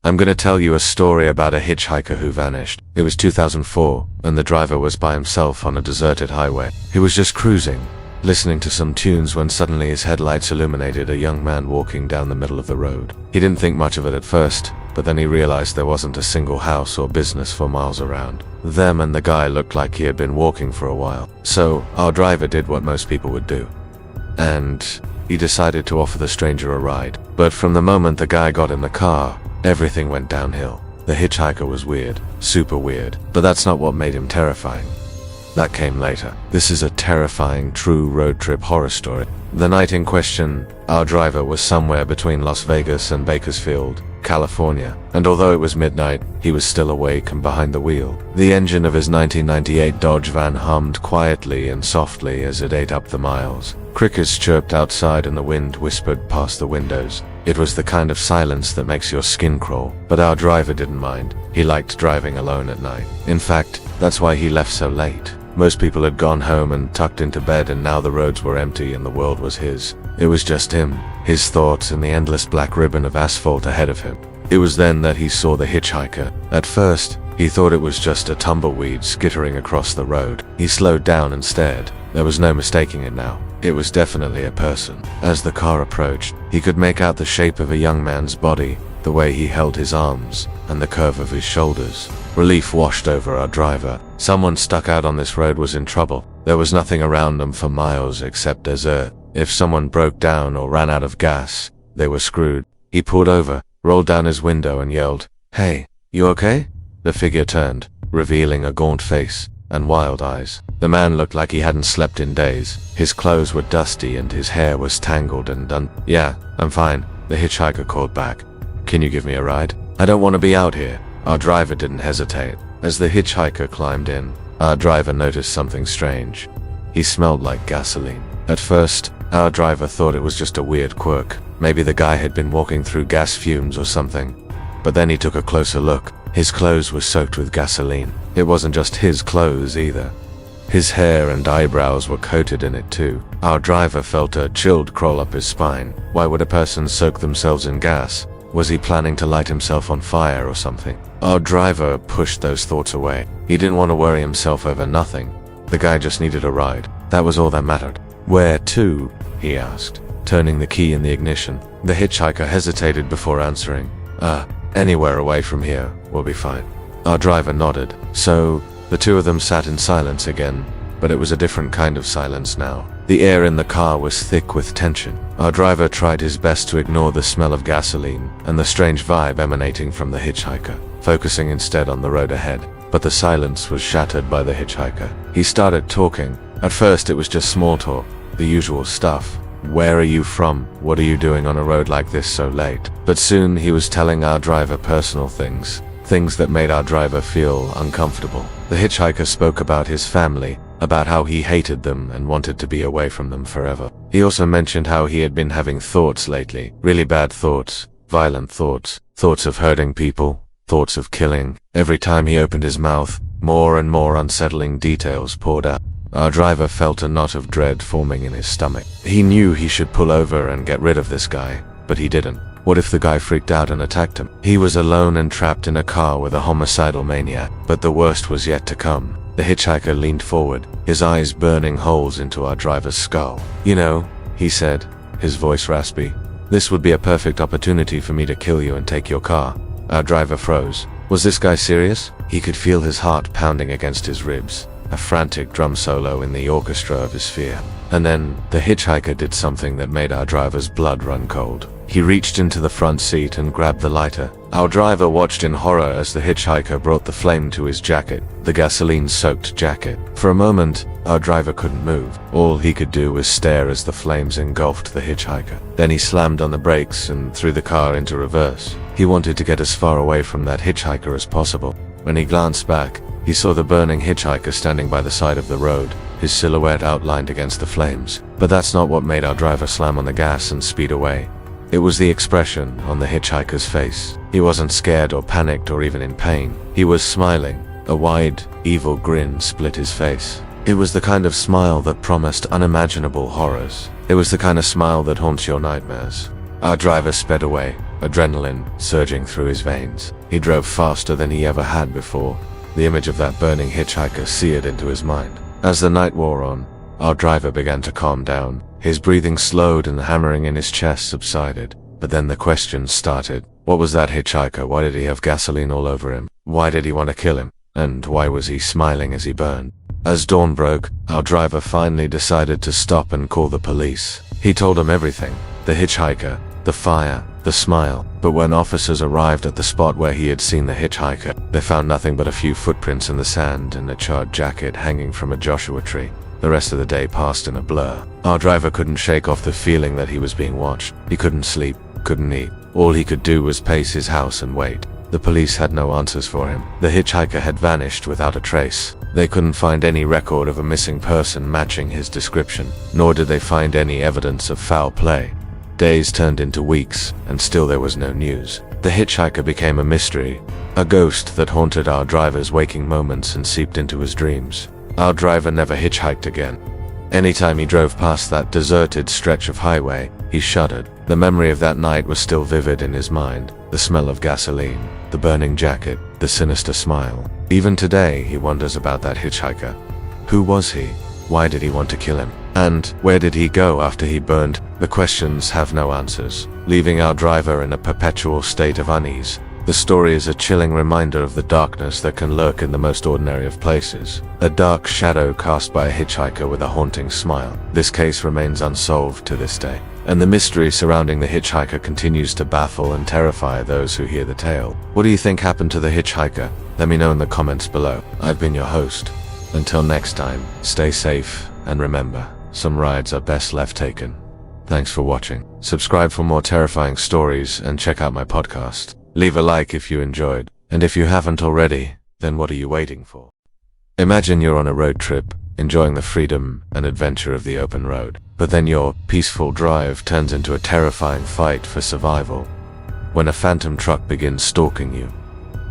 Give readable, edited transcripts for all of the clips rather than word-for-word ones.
I'm gonna tell you a story about a hitchhiker who vanished. It was 2004, and the driver was by himself on a deserted highway. He was just cruising, listening to some tunes when suddenly his headlights illuminated a young man walking down the middle of the road. He didn't think much of it at first, but then he realized there wasn't a single house or business for miles around. Them and the guy looked like he had been walking for a while. So our driver did what most people would do, and he decided to offer the stranger a ride. But from the moment the guy got in the car, everything went downhill. The hitchhiker was weird, super weird, but that's not what made him terrifying. That came later. This is a terrifying, true road trip horror story. The night in question, our driver was somewhere between Las Vegas and Bakersfield, California, and although it was midnight, he was still awake and behind the wheel. The engine of his 1998 Dodge van hummed quietly and softly as it ate up the miles. Crickets chirped outside and the wind whispered past the windows. It was the kind of silence that makes your skin crawl, but our driver didn't mind. He liked driving alone at night. In fact, that's why he left so late. Most people had gone home and tucked into bed, and now the roads were empty and the world was his. It was just him, his thoughts, and the endless black ribbon of asphalt ahead of him. It was then that he saw the hitchhiker. At first, he thought it was just a tumbleweed skittering across the road. He slowed down and stared. There was no mistaking it now. It was definitely a person. As the car approached, he could make out the shape of a young man's body, the way he held his arms, and the curve of his shoulders. Relief washed over our driver. Someone stuck out on this road was in trouble. There was nothing around them for miles except desert. If someone broke down or ran out of gas, they were screwed. He pulled over, rolled down his window and yelled, "Hey, you okay?" The figure turned, revealing a gaunt face and wild eyes. The man looked like he hadn't slept in days. His clothes were dusty and his hair was tangled and "Yeah, I'm fine," the hitchhiker called back. "Can you give me a ride? I don't want to be out here." Our driver didn't hesitate. As the hitchhiker climbed in, our driver noticed something strange. He smelled like gasoline. At first, our driver thought it was just a weird quirk. Maybe the guy had been walking through gas fumes or something. But then he took a closer look. His clothes were soaked with gasoline. It wasn't just his clothes either. His hair and eyebrows were coated in it too. Our driver felt a chill crawl up his spine. Why would a person soak themselves in gas? Was he planning to light himself on fire or something? Our driver pushed those thoughts away. He didn't want to worry himself over nothing. The guy just needed a ride. That was all that mattered. "Where to?" he asked, turning the key in the ignition. The hitchhiker hesitated before answering. Anywhere away from here will be fine." Our driver nodded. So, the two of them sat in silence again, but it was a different kind of silence now. The air in the car was thick with tension. Our driver tried his best to ignore the smell of gasoline and the strange vibe emanating from the hitchhiker, focusing instead on the road ahead. But the silence was shattered by the hitchhiker. He started talking. At first it was just small talk, the usual stuff. "Where are you from? What are you doing on a road like this so late?" But soon he was telling our driver personal things that made our driver feel uncomfortable. The hitchhiker spoke about his family, about how he hated them and wanted to be away from them forever. He also mentioned how he had been having thoughts lately, really bad thoughts, violent thoughts, thoughts of hurting people, thoughts of killing. Every time he opened his mouth, more and more unsettling details poured out. Our driver felt a knot of dread forming in his stomach. He knew he should pull over and get rid of this guy, but he didn't. What if the guy freaked out and attacked him? He was alone and trapped in a car with a homicidal maniac, but the worst was yet to come. The hitchhiker leaned forward, his eyes burning holes into our driver's skull. "You know," he said, his voice raspy, "this would be a perfect opportunity for me to kill you and take your car." Our driver froze. Was this guy serious? He could feel his heart pounding against his ribs, a frantic drum solo in the orchestra of his fear. And then, the hitchhiker did something that made our driver's blood run cold. He reached into the front seat and grabbed the lighter. Our driver watched in horror as the hitchhiker brought the flame to his jacket, the gasoline-soaked jacket. For a moment, our driver couldn't move. All he could do was stare as the flames engulfed the hitchhiker. Then he slammed on the brakes and threw the car into reverse. He wanted to get as far away from that hitchhiker as possible. When he glanced back, he saw the burning hitchhiker standing by the side of the road, his silhouette outlined against the flames. But that's not what made our driver slam on the gas and speed away. It was the expression on the hitchhiker's face. He wasn't scared or panicked or even in pain. He was smiling. A wide, evil grin split his face. It was the kind of smile that promised unimaginable horrors. It was the kind of smile that haunts your nightmares. Our driver sped away, adrenaline surging through his veins. He drove faster than he ever had before. The image of that burning hitchhiker seared into his mind. As the night wore on, our driver began to calm down. His breathing slowed and the hammering in his chest subsided. But then the questions started. What was that hitchhiker? Why did he have gasoline all over him? Why did he want to kill him? And why was he smiling as he burned? As dawn broke, our driver finally decided to stop and call the police. He told them everything. The hitchhiker, the fire, the smile. But when officers arrived at the spot where he had seen the hitchhiker, they found nothing but a few footprints in the sand and a charred jacket hanging from a Joshua tree. The rest of the day passed in a blur. Our driver couldn't shake off the feeling that he was being watched. He couldn't sleep, couldn't eat. All he could do was pace his house and wait. The police had no answers for him. The hitchhiker had vanished without a trace. They couldn't find any record of a missing person matching his description, nor did they find any evidence of foul play. Days turned into weeks, and still there was no news. The hitchhiker became a mystery, a ghost that haunted our driver's waking moments and seeped into his dreams. Our driver never hitchhiked again. Anytime he drove past that deserted stretch of highway, he shuddered. The memory of that night was still vivid in his mind. The smell of gasoline, the burning jacket, the sinister smile. Even today, he wonders about that hitchhiker. Who was he? Why did he want to kill him? And where did he go after he burned? The questions have no answers, leaving our driver in a perpetual state of unease. The story is a chilling reminder of the darkness that can lurk in the most ordinary of places. A dark shadow cast by a hitchhiker with a haunting smile. This case remains unsolved to this day, and the mystery surrounding the hitchhiker continues to baffle and terrify those who hear the tale. What do you think happened to the hitchhiker? Let me know in the comments below. I've been your host. Until next time, stay safe, and remember, some rides are best left taken. Thanks for watching. Subscribe for more terrifying stories and check out my podcast. Leave a like if you enjoyed, and if you haven't already, then what are you waiting for? Imagine you're on a road trip, enjoying the freedom and adventure of the open road, but then your peaceful drive turns into a terrifying fight for survival. When a phantom truck begins stalking you,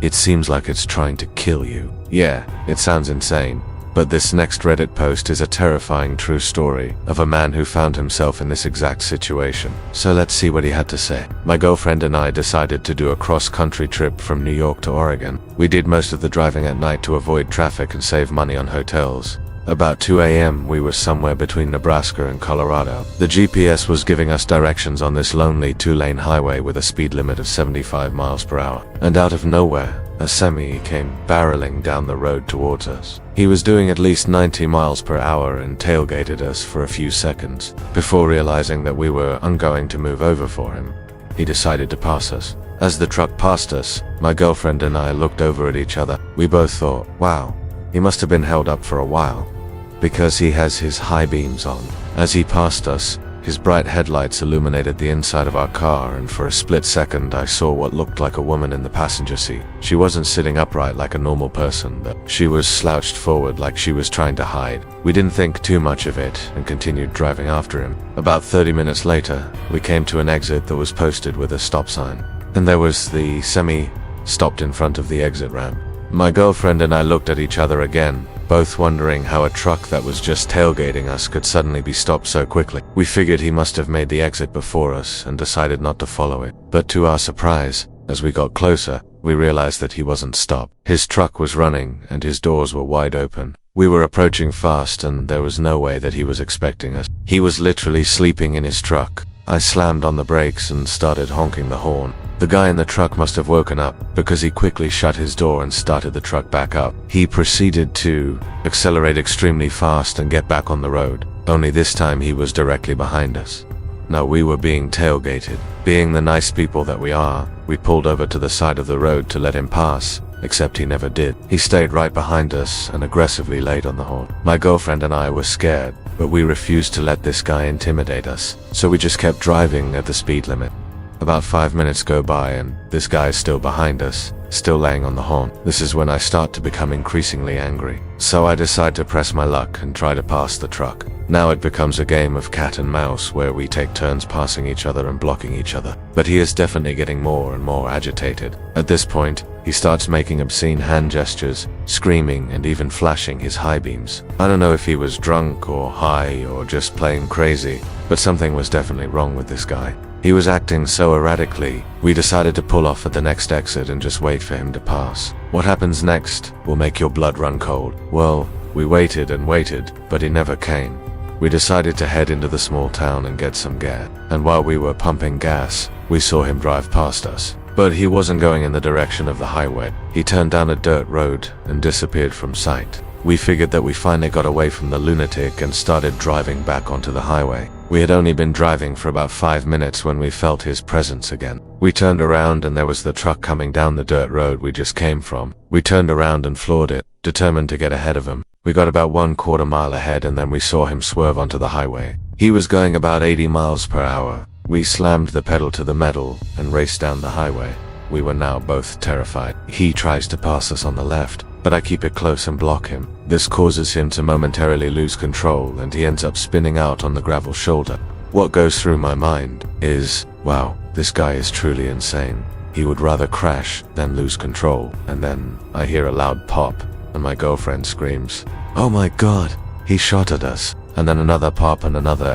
it seems like it's trying to kill you. Yeah, it sounds insane, but this next Reddit post is a terrifying true story of a man who found himself in this exact situation. So let's see what he had to say. My girlfriend and I decided to do a cross-country trip from New York to Oregon. We did most of the driving at night to avoid traffic and save money on hotels. About 2 a.m. we were somewhere between Nebraska and Colorado. The GPS was giving us directions on this lonely 2-lane highway with a speed limit of 75 miles per hour. And out of nowhere, a semi came barreling down the road towards us. He was doing at least 90 miles per hour and tailgated us for a few seconds. Before realizing that we were going to move over for him, he decided to pass us. As the truck passed us, my girlfriend and I looked over at each other. We both thought, wow, he must have been held up for a while, because he has his high beams on. As he passed us, his bright headlights illuminated the inside of our car, and for a split second I saw what looked like a woman in the passenger seat. She wasn't sitting upright like a normal person, but she was slouched forward like she was trying to hide. We didn't think too much of it and continued driving after him. About 30 minutes later, we came to an exit that was posted with a stop sign, and there was the semi stopped in front of the exit ramp. My girlfriend and I looked at each other again, both wondering how a truck that was just tailgating us could suddenly be stopped so quickly. We figured he must have made the exit before us and decided not to follow it. But to our surprise, as we got closer, we realized that he wasn't stopped. His truck was running and his doors were wide open. We were approaching fast and there was no way that he was expecting us. He was literally sleeping in his truck. I slammed on the brakes and started honking the horn. The guy in the truck must have woken up, because he quickly shut his door and started the truck back up. He proceeded to accelerate extremely fast and get back on the road, only this time he was directly behind us. Now we were being tailgated. Being the nice people that we are, we pulled over to the side of the road to let him pass, except he never did. He stayed right behind us and aggressively laid on the horn. My girlfriend and I were scared, but we refused to let this guy intimidate us, so we just kept driving at the speed limit. About 5 minutes go by and this guy is still behind us, still laying on the horn. This is when I start to become increasingly angry. So I decide to press my luck and try to pass the truck. Now it becomes a game of cat and mouse where we take turns passing each other and blocking each other. But he is definitely getting more and more agitated. At this point, he starts making obscene hand gestures, screaming and even flashing his high beams. I don't know if he was drunk or high or just plain crazy, but something was definitely wrong with this guy. He was acting so erratically, we decided to pull off at the next exit and just wait for him to pass. What happens next will make your blood run cold. Well, we waited and waited, but he never came. We decided to head into the small town and get some gas. And while we were pumping gas, we saw him drive past us. But he wasn't going in the direction of the highway. He turned down a dirt road and disappeared from sight. We figured that we finally got away from the lunatic and started driving back onto the highway. We had only been driving for about 5 minutes when we felt his presence again. We turned around and there was the truck coming down the dirt road we just came from. We turned around and floored it, determined to get ahead of him. We got about 1/4 mile ahead and then we saw him swerve onto the highway. He was going about 80 miles per hour. We slammed the pedal to the metal and raced down the highway. We were now both terrified. He tries to pass us on the left, but I keep it close and block him. This causes him to momentarily lose control and he ends up spinning out on the gravel shoulder. What goes through my mind is, wow, this guy is truly insane. He would rather crash than lose control. And then I hear a loud pop and my girlfriend screams, "Oh my God, he shot at us." And then another pop and another,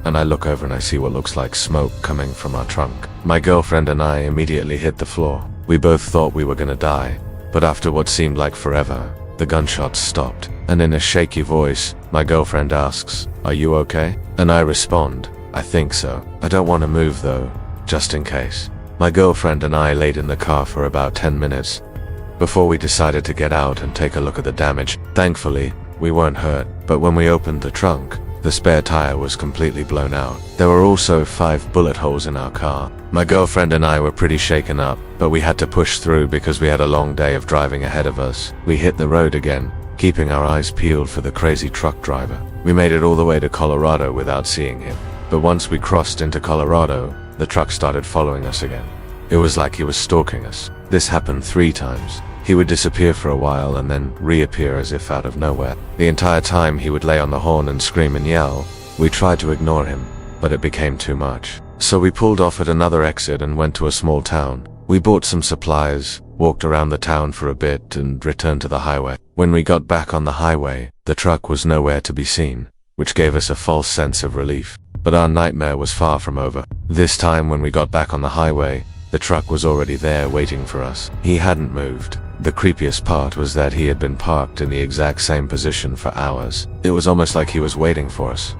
and I look over and I see what looks like smoke coming from our trunk. My girlfriend and I immediately hit the floor. We both thought we were gonna die, but after what seemed like forever, the gunshots stopped. And in a shaky voice, my girlfriend asks, "Are you okay?" And I respond, "I think so. I don't want to move though, just in case." My girlfriend and I laid in the car for about 10 minutes before we decided to get out and take a look at the damage. Thankfully, we weren't hurt, but when we opened the trunk, the spare tire was completely blown out. There were also 5 bullet holes in our car. My girlfriend and I were pretty shaken up, but we had to push through because we had a long day of driving ahead of us. We hit the road again, keeping our eyes peeled for the crazy truck driver. We made it all the way to Colorado without seeing him. But once we crossed into Colorado, the truck started following us again. It was like he was stalking us. This happened 3 times. He would disappear for a while and then reappear as if out of nowhere. The entire time he would lay on the horn and scream and yell. We tried to ignore him, but it became too much. So we pulled off at another exit and went to a small town. We bought some supplies, walked around the town for a bit and returned to the highway. When we got back on the highway, the truck was nowhere to be seen, which gave us a false sense of relief. But our nightmare was far from over. This time when we got back on the highway, the truck was already there waiting for us. He hadn't moved. The creepiest part was that he had been parked in the exact same position for hours. It was almost like he was waiting for us.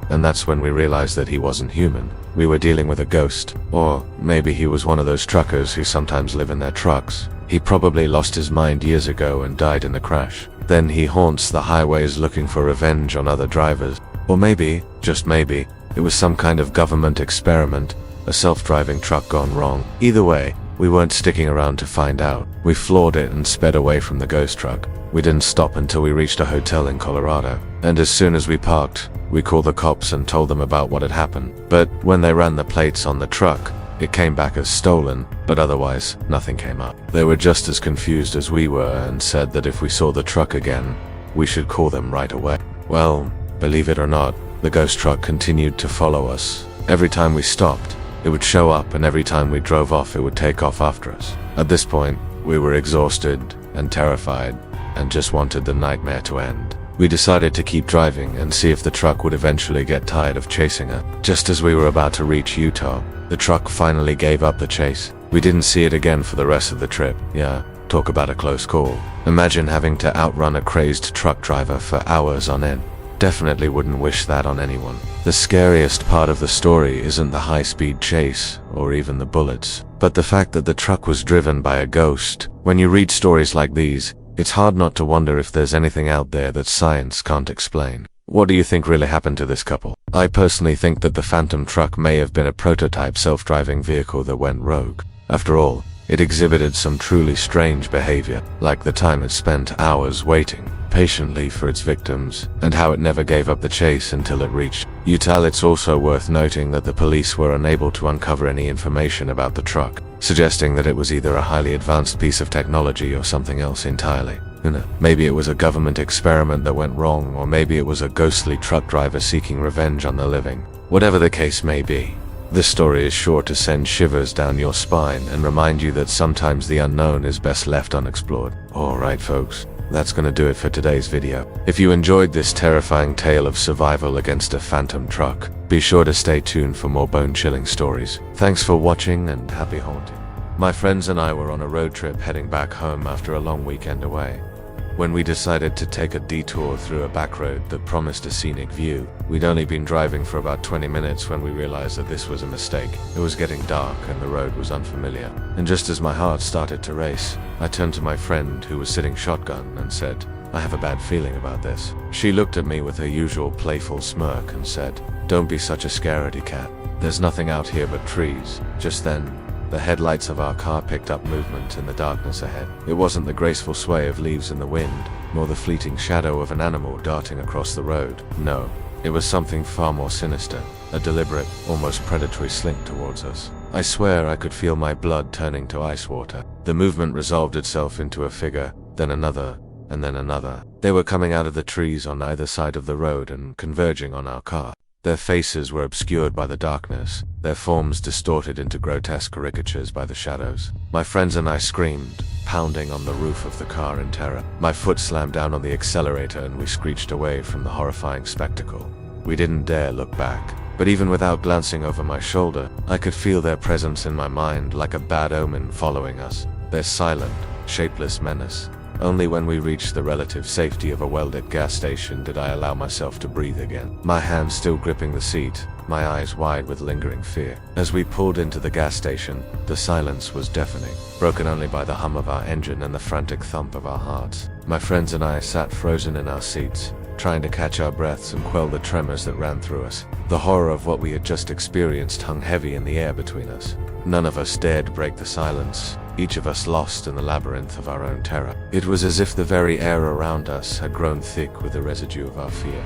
And that's when we realized that he wasn't human. We were dealing with a ghost. Or maybe he was one of those truckers who sometimes live in their trucks. He probably lost his mind years ago and died in the crash. Then he haunts the highways looking for revenge on other drivers. Or maybe, just maybe, it was some kind of government experiment, a self-driving truck gone wrong. Either way, we weren't sticking around to find out. We floored it and sped away from the ghost truck. We didn't stop until we reached a hotel in Colorado. And as soon as we parked, we called the cops and told them about what had happened. But when they ran the plates on the truck, it came back as stolen, but otherwise, nothing came up. They were just as confused as we were and said that if we saw the truck again, we should call them right away. Well, believe it or not, the ghost truck continued to follow us. Every time we stopped, it would show up, and every time we drove off, it would take off after us. At this point, we were exhausted and terrified and just wanted the nightmare to end. We decided to keep driving and see if the truck would eventually get tired of chasing us. Just as we were about to reach Utah, the truck finally gave up the chase. We didn't see it again for the rest of the trip. Yeah, talk about a close call. Imagine having to outrun a crazed truck driver for hours on end. Definitely wouldn't wish that on anyone. The scariest part of the story isn't the high-speed chase, or even the bullets, but the fact that the truck was driven by a ghost. When you read stories like these, it's hard not to wonder if there's anything out there that science can't explain. What do you think really happened to this couple? I personally think that the phantom truck may have been a prototype self-driving vehicle that went rogue. After all, it exhibited some truly strange behavior, like the time it spent hours waiting patiently for its victims, and how it never gave up the chase until it reached Utah. It's also worth noting that the police were unable to uncover any information about the truck, suggesting that it was either a highly advanced piece of technology or something else entirely. Maybe it was a government experiment that went wrong, or maybe it was a ghostly truck driver seeking revenge on the living. Whatever the case may be, this story is sure to send shivers down your spine and remind you that sometimes the unknown is best left unexplored. Alright folks, that's gonna do it for today's video. If you enjoyed this terrifying tale of survival against a phantom truck, Be sure to stay tuned for more bone-chilling stories. Thanks for watching and happy haunting. My friends and I were on a road trip heading back home after a long weekend away. When we decided to take a detour through a back road that promised a scenic view, we'd only been driving for about 20 minutes when we realized that this was a mistake. It was getting dark and the road was unfamiliar. And just as my heart started to race, I turned to my friend who was sitting shotgun and said, "I have a bad feeling about this." She looked at me with her usual playful smirk and said, "Don't be such a scaredy cat. There's nothing out here but trees." Just then, the headlights of our car picked up movement in the darkness ahead. It wasn't the graceful sway of leaves in the wind, nor the fleeting shadow of an animal darting across the road. No, it was something far more sinister, a deliberate, almost predatory slink towards us. I swear I could feel my blood turning to ice water. The movement resolved itself into a figure, then another, and then another. They were coming out of the trees on either side of the road and converging on our car. Their faces were obscured by the darkness, their forms distorted into grotesque caricatures by the shadows. My friends and I screamed, pounding on the roof of the car in terror. My foot slammed down on the accelerator and we screeched away from the horrifying spectacle. We didn't dare look back, but even without glancing over my shoulder, I could feel their presence in my mind like a bad omen following us, their silent, shapeless menace. Only when we reached the relative safety of a well-lit gas station did I allow myself to breathe again, my hands still gripping the seat, my eyes wide with lingering fear. As we pulled into the gas station, the silence was deafening, broken only by the hum of our engine and the frantic thump of our hearts. My friends and I sat frozen in our seats, trying to catch our breaths and quell the tremors that ran through us. The horror of what we had just experienced hung heavy in the air between us. None of us dared break the silence, each of us lost in the labyrinth of our own terror. It was as if the very air around us had grown thick with the residue of our fear.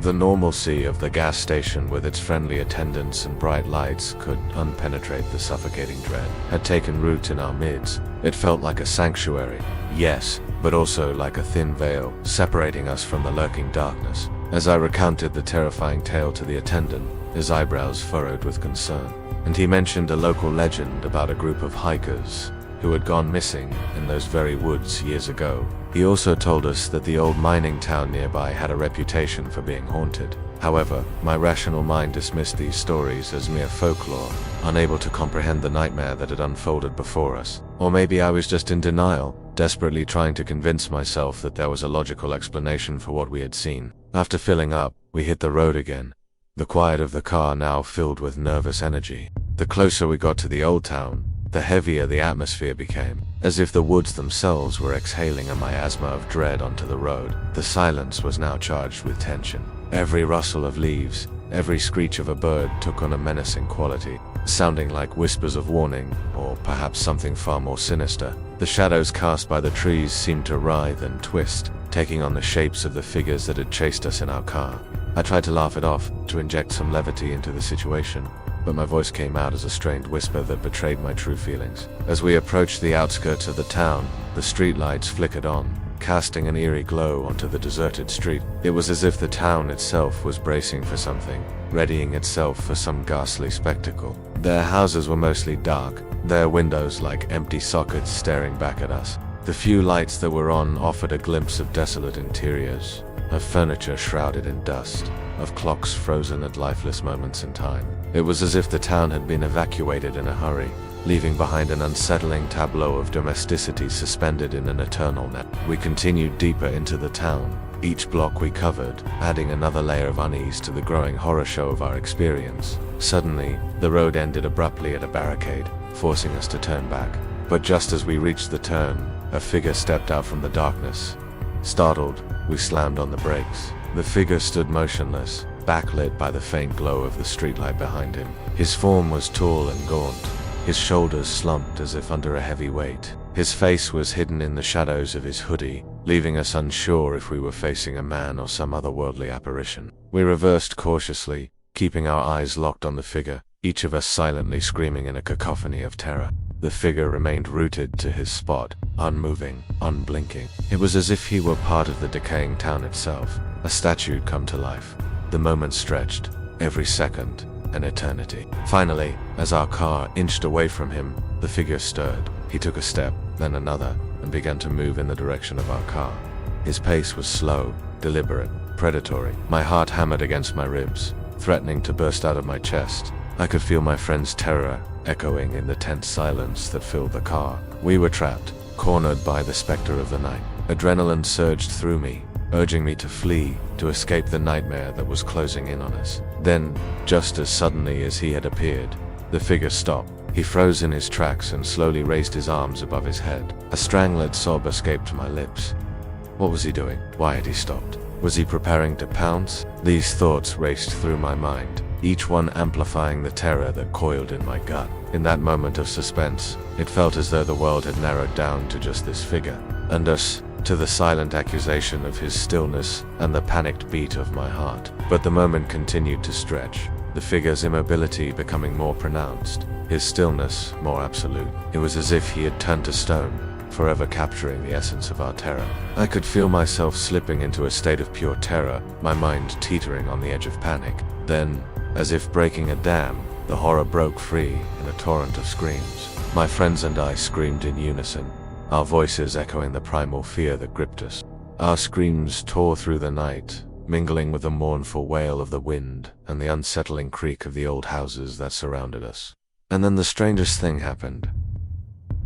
The normalcy of the gas station with its friendly attendants and bright lights could unpenetrate the suffocating dread, had taken root in our midst. It felt like a sanctuary, yes, but also like a thin veil, separating us from the lurking darkness. As I recounted the terrifying tale to the attendant, his eyebrows furrowed with concern, and he mentioned a local legend about a group of hikers who had gone missing in those very woods years ago. He also told us that the old mining town nearby had a reputation for being haunted. However, my rational mind dismissed these stories as mere folklore, unable to comprehend the nightmare that had unfolded before us. Or maybe I was just in denial, desperately trying to convince myself that there was a logical explanation for what we had seen. After filling up, we hit the road again, the quiet of the car now filled with nervous energy. The closer we got to the old town, the heavier the atmosphere became, as if the woods themselves were exhaling a miasma of dread onto the road. The silence was now charged with tension. Every rustle of leaves, every screech of a bird took on a menacing quality, sounding like whispers of warning, or perhaps something far more sinister. The shadows cast by the trees seemed to writhe and twist, taking on the shapes of the figures that had chased us in our car. I tried to laugh it off, to inject some levity into the situation, but my voice came out as a strained whisper that betrayed my true feelings. As we approached the outskirts of the town, the streetlights flickered on, casting an eerie glow onto the deserted street. It was as if the town itself was bracing for something, readying itself for some ghastly spectacle. Their houses were mostly dark, their windows like empty sockets staring back at us. The few lights that were on offered a glimpse of desolate interiors, of furniture shrouded in dust, of clocks frozen at lifeless moments in time. It was as if the town had been evacuated in a hurry, leaving behind an unsettling tableau of domesticity suspended in an eternal net. We continued deeper into the town, each block we covered, adding another layer of unease to the growing horror show of our experience. Suddenly, the road ended abruptly at a barricade, forcing us to turn back. But just as we reached the turn, a figure stepped out from the darkness. Startled, we slammed on the brakes. The figure stood motionless, backlit by the faint glow of the streetlight behind him. His form was tall and gaunt, his shoulders slumped as if under a heavy weight. His face was hidden in the shadows of his hoodie, leaving us unsure if we were facing a man or some otherworldly apparition. We reversed cautiously, keeping our eyes locked on the figure, each of us silently screaming in a cacophony of terror. The figure remained rooted to his spot, unmoving, unblinking. It was as if he were part of the decaying town itself, a statue come to life. The moments stretched, every second an eternity. Finally, as our car inched away from him, the figure stirred. He took a step, then another, and began to move in the direction of our car. His pace was slow, deliberate, predatory. My heart hammered against my ribs. threatening to burst out of my chest. I could feel my friend's terror echoing in the tense silence that filled the car. We were trapped, cornered by the specter of the night. Adrenaline surged through me, urging me to flee, to escape the nightmare that was closing in on us. Then, just as suddenly as he had appeared, the figure stopped. He froze in his tracks and slowly raised his arms above his head. A strangled sob escaped my lips. What was he doing? Why had he stopped? Was he preparing to pounce? These thoughts raced through my mind, each one amplifying the terror that coiled in my gut. In that moment of suspense, it felt as though the world had narrowed down to just this figure, and us, to the silent accusation of his stillness and the panicked beat of my heart. But the moment continued to stretch, the figure's immobility becoming more pronounced, his stillness more absolute. It was as if he had turned to stone, forever capturing the essence of our terror. I could feel myself slipping into a state of pure terror, my mind teetering on the edge of panic. Then, as if breaking a dam, the horror broke free in a torrent of screams. My friends and I screamed in unison, our voices echoing the primal fear that gripped us. Our screams tore through the night, mingling with the mournful wail of the wind and the unsettling creak of the old houses that surrounded us. And then the strangest thing happened.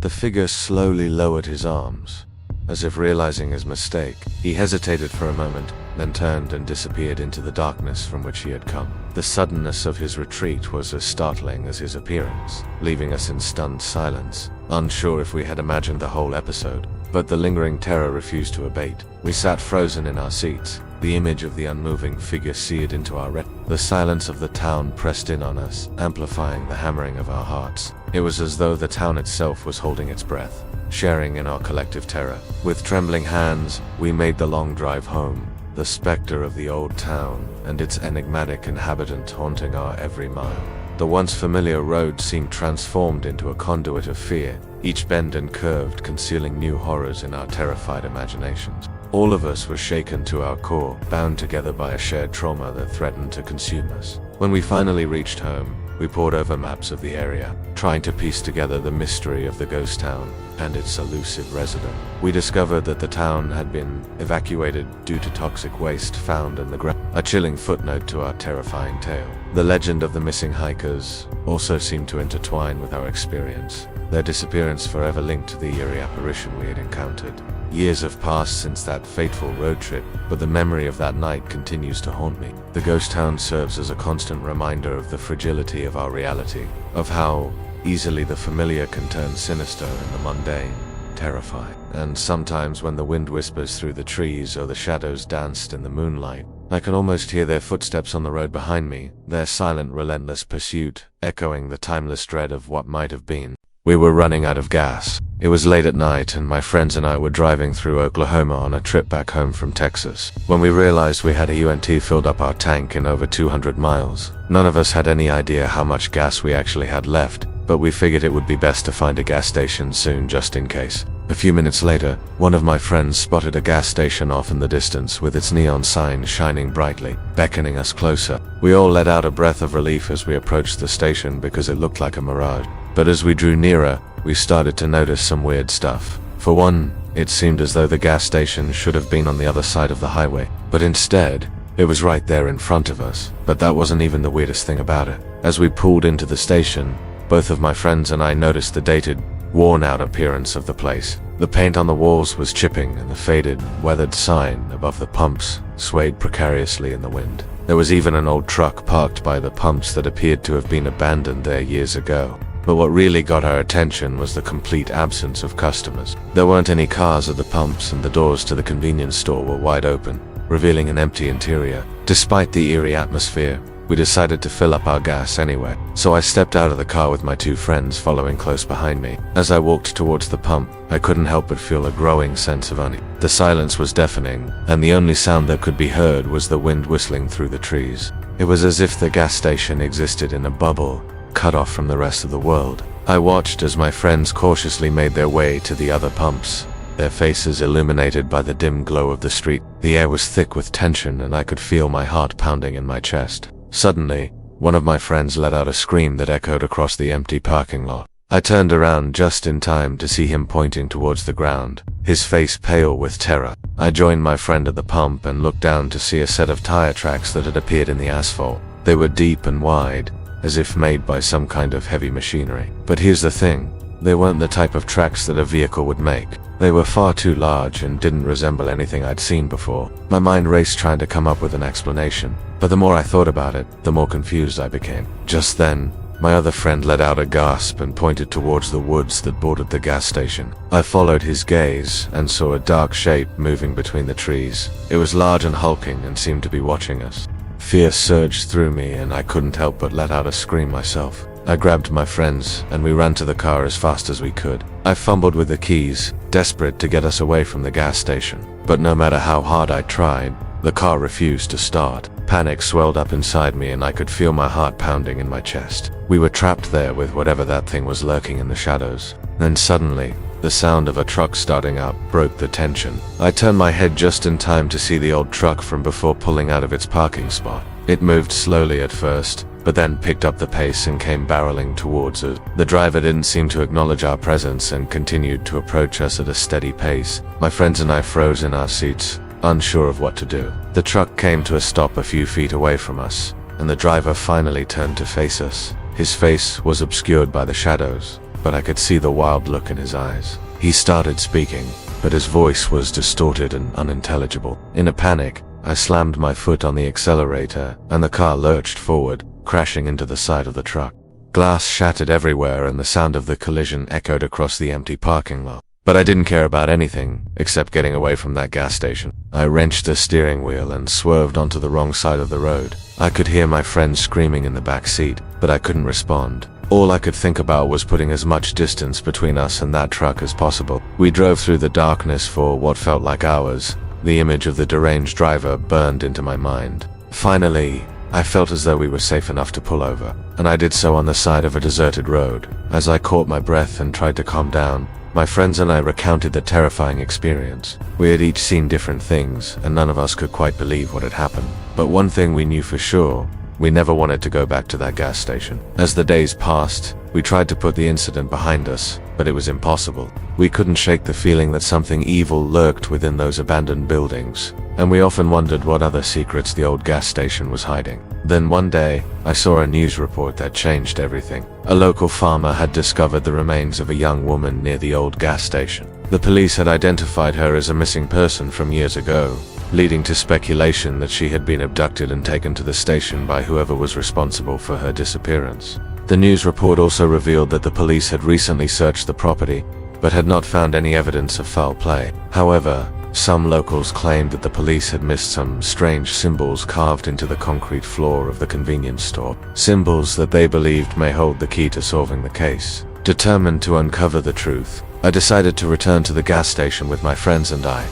The figure slowly lowered his arms, as if realizing his mistake. He hesitated for a moment, then turned and disappeared into the darkness from which he had come. The suddenness of his retreat was as startling as his appearance, leaving us in stunned silence, unsure if we had imagined the whole episode. But the lingering terror refused to abate. We sat frozen in our seats, the image of the unmoving figure seared into our retina. The silence of the town pressed in on us, amplifying the hammering of our hearts. It was as though the town itself was holding its breath, sharing in our collective terror. With trembling hands, we made the long drive home, the specter of the old town and its enigmatic inhabitant haunting our every mile. The once familiar road seemed transformed into a conduit of fear, each bend and curved concealing new horrors in our terrified imaginations. All of us were shaken to our core, bound together by a shared trauma that threatened to consume us. When we finally reached home, we pored over maps of the area, trying to piece together the mystery of the ghost town and its elusive resident. We discovered that the town had been evacuated due to toxic waste found in the ground, a chilling footnote to our terrifying tale. The legend of the missing hikers also seemed to intertwine with our experience, their disappearance forever linked to the eerie apparition we had encountered. Years have passed since that fateful road trip, but the memory of that night continues to haunt me. The ghost town serves as a constant reminder of the fragility of our reality, of how easily the familiar can turn sinister and the mundane terrifying. And sometimes when the wind whispers through the trees or the shadows danced in the moonlight, I can almost hear their footsteps on the road behind me, their silent, relentless pursuit, echoing the timeless dread of what might have been. We were running out of gas. It was late at night and my friends and I were driving through Oklahoma on a trip back home from Texas, when we realized we had a UNT filled up our tank in over 200 miles. None of us had any idea how much gas we actually had left, but we figured it would be best to find a gas station soon just in case. A few minutes later, one of my friends spotted a gas station off in the distance with its neon sign shining brightly, beckoning us closer. We all let out a breath of relief as we approached the station because it looked like a mirage. But as we drew nearer, we started to notice some weird stuff. For one, it seemed as though the gas station should have been on the other side of the highway, but instead, it was right there in front of us. But that wasn't even the weirdest thing about it. As we pulled into the station, both of my friends and I noticed the dated, worn-out appearance of the place. The paint on the walls was chipping and the faded, weathered sign above the pumps swayed precariously in the wind. There was even an old truck parked by the pumps that appeared to have been abandoned there years ago. But what really got our attention was the complete absence of customers. There weren't any cars at the pumps and the doors to the convenience store were wide open, revealing an empty interior. Despite the eerie atmosphere, we decided to fill up our gas anyway. So I stepped out of the car with my two friends following close behind me. As I walked towards the pump, I couldn't help but feel a growing sense of unease. The silence was deafening, and the only sound that could be heard was the wind whistling through the trees. It was as if the gas station existed in a bubble, cut off from the rest of the world. I watched as my friends cautiously made their way to the other pumps, their faces illuminated by the dim glow of the street. The air was thick with tension and I could feel my heart pounding in my chest. Suddenly, one of my friends let out a scream that echoed across the empty parking lot. I turned around just in time to see him pointing towards the ground, his face pale with terror. I joined my friend at the pump and looked down to see a set of tire tracks that had appeared in the asphalt. They were deep and wide, as if made by some kind of heavy machinery. But here's the thing, they weren't the type of tracks that a vehicle would make. They were far too large and didn't resemble anything I'd seen before. My mind raced trying to come up with an explanation, but the more I thought about it, the more confused I became. Just then, my other friend let out a gasp and pointed towards the woods that bordered the gas station. I followed his gaze and saw a dark shape moving between the trees. It was large and hulking and seemed to be watching us. Fear surged through me and I couldn't help but let out a scream myself. I grabbed my friends and we ran to the car as fast as we could. I fumbled with the keys, desperate to get us away from the gas station. But no matter how hard I tried, the car refused to start. Panic swelled up inside me and I could feel my heart pounding in my chest. We were trapped there with whatever that thing was lurking in the shadows. Then suddenly, the sound of a truck starting up broke the tension. I turned my head just in time to see the old truck from before pulling out of its parking spot. It moved slowly at first, but then picked up the pace and came barreling towards us. The driver didn't seem to acknowledge our presence and continued to approach us at a steady pace. My friends and I froze in our seats, unsure of what to do. The truck came to a stop a few feet away from us, and the driver finally turned to face us. His face was obscured by the shadows, but I could see the wild look in his eyes. He started speaking, but his voice was distorted and unintelligible. In a panic, I slammed my foot on the accelerator, and the car lurched forward, crashing into the side of the truck. Glass shattered everywhere and the sound of the collision echoed across the empty parking lot. But I didn't care about anything except getting away from that gas station. I wrenched the steering wheel and swerved onto the wrong side of the road. I could hear my friends screaming in the back seat, but I couldn't respond. All I could think about was putting as much distance between us and that truck as possible. We drove through the darkness for what felt like hours. The image of the deranged driver burned into my mind. Finally, I felt as though we were safe enough to pull over, and I did so on the side of a deserted road. As I caught my breath and tried to calm down, my friends and I recounted the terrifying experience. We had each seen different things, and none of us could quite believe what had happened. But one thing we knew for sure, we never wanted to go back to that gas station. As the days passed, we tried to put the incident behind us, but it was impossible. We couldn't shake the feeling that something evil lurked within those abandoned buildings, and we often wondered what other secrets the old gas station was hiding. Then one day, I saw a news report that changed everything. A local farmer had discovered the remains of a young woman near the old gas station. The police had identified her as a missing person from years ago, leading to speculation that she had been abducted and taken to the station by whoever was responsible for her disappearance. The news report also revealed that the police had recently searched the property, but had not found any evidence of foul play. However, some locals claimed that the police had missed some strange symbols carved into the concrete floor of the convenience store. Symbols that they believed may hold the key to solving the case. Determined to uncover the truth, I decided to return to the gas station with my friends and I.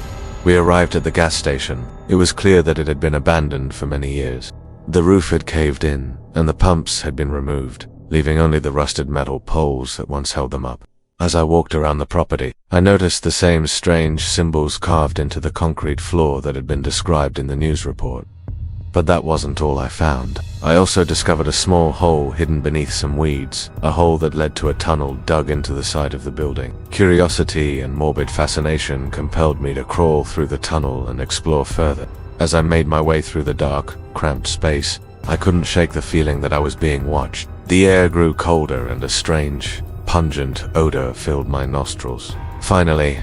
We arrived at the gas station. It was clear that it had been abandoned for many years. The roof had caved in, and the pumps had been removed, leaving only the rusted metal poles that once held them up. As I walked around the property, I noticed the same strange symbols carved into the concrete floor that had been described in the news report. But that wasn't all I found. I also discovered a small hole hidden beneath some weeds, a hole that led to a tunnel dug into the side of the building. Curiosity and morbid fascination compelled me to crawl through the tunnel and explore further. As I made my way through the dark, cramped space, I couldn't shake the feeling that I was being watched. The air grew colder and a strange, pungent odor filled my nostrils. Finally,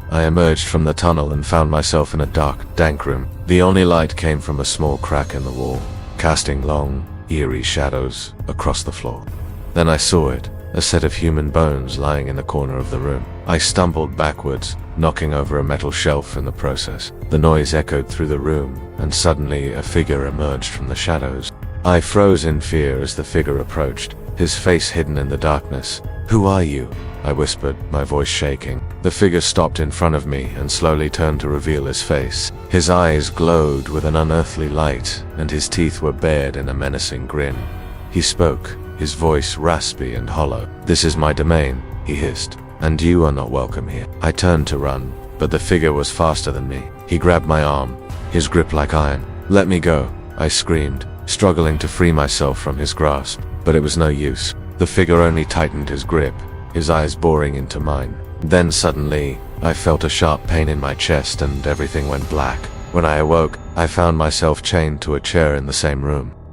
I emerged from the tunnel and found myself in a dark, dank room. The only light came from a small crack in the wall, casting long, eerie shadows across the floor. Then I saw it, a set of human bones lying in the corner of the room. I stumbled backwards, knocking over a metal shelf in the process. The noise echoed through the room, and suddenly a figure emerged from the shadows. I froze in fear as the figure approached, his face hidden in the darkness. "Who are you?" I whispered, my voice shaking. The figure stopped in front of me and slowly turned to reveal his face. His eyes glowed with an unearthly light, and his teeth were bared in a menacing grin. He spoke, his voice raspy and hollow. "This is my domain," he hissed, "and you are not welcome here." I turned to run, but the figure was faster than me. He grabbed my arm, his grip like iron. "Let me go," I screamed, struggling to free myself from his grasp, but it was no use. The figure only tightened his grip, his eyes boring into mine. Then suddenly, I felt a sharp pain in my chest and everything went black. When I awoke, I found myself chained to a chair in the same room.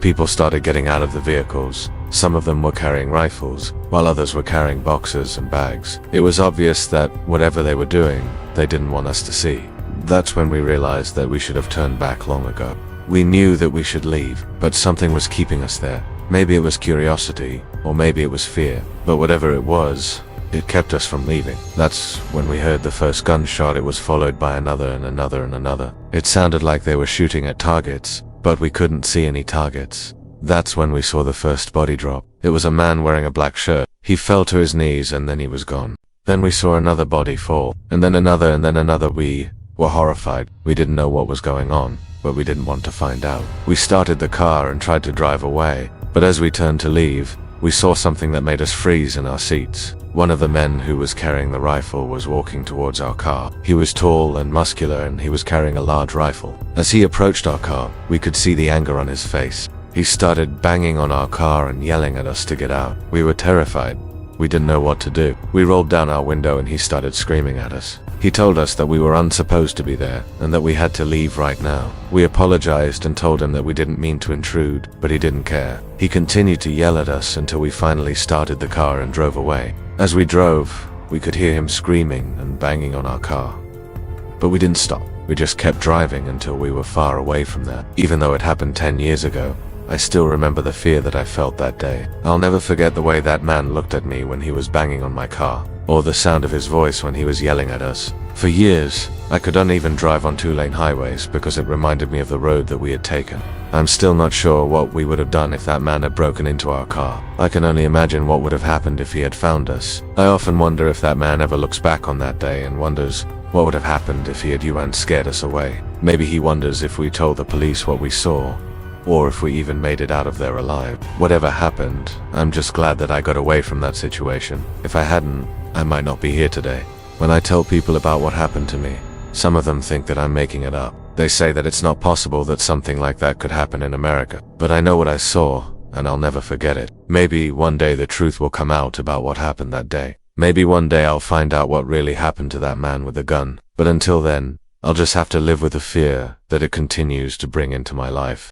People started getting out of the vehicles. Some of them were carrying rifles, while others were carrying boxes and bags. It was obvious that whatever they were doing, they didn't want us to see. That's when we realized that we should have turned back long ago. We knew that we should leave, but something was keeping us there. Maybe it was curiosity, or maybe it was fear, but whatever it was, it kept us from leaving. That's when we heard the first gunshot. It was followed by another and another and another. It sounded like they were shooting at targets, but we couldn't see any targets. That's when we saw the first body drop. It was a man wearing a black shirt. He fell to his knees and then he was gone. Then we saw another body fall, and then another and then another. We were horrified. We didn't know what was going on, but we didn't want to find out. We started the car and tried to drive away, but as we turned to leave, we saw something that made us freeze in our seats. One of the men who was carrying the rifle was walking towards our car. He was tall and muscular and he was carrying a large rifle. As he approached our car, we could see the anger on his face. He started banging on our car and yelling at us to get out. We were terrified. We didn't know what to do. We rolled down our window and he started screaming at us. He told us that we were unsupposed to be there and that we had to leave right now. We apologized and told him that we didn't mean to intrude, but he didn't care. He continued to yell at us until we finally started the car and drove away. As we drove, we could hear him screaming and banging on our car. But we didn't stop. We just kept driving until we were far away from there. Even though it happened 10 years ago, I still remember the fear that I felt that day. I'll never forget the way that man looked at me when he was banging on my car, or the sound of his voice when he was yelling at us. For years, I could uneven drive on 2-lane highways because it reminded me of the road that we had taken. I'm still not sure what we would have done if that man had broken into our car. I can only imagine what would have happened if he had found us. I often wonder if that man ever looks back on that day and wonders what would have happened if he had scared us away. Maybe he wonders if we told the police what we saw, or if we even made it out of there alive. Whatever happened, I'm just glad that I got away from that situation. If I hadn't, I might not be here today. When I tell people about what happened to me, some of them think that I'm making it up. They say that it's not possible that something like that could happen in America. But I know what I saw, and I'll never forget it. Maybe one day the truth will come out about what happened that day. Maybe one day I'll find out what really happened to that man with the gun. But until then, I'll just have to live with the fear that it continues to bring into my life.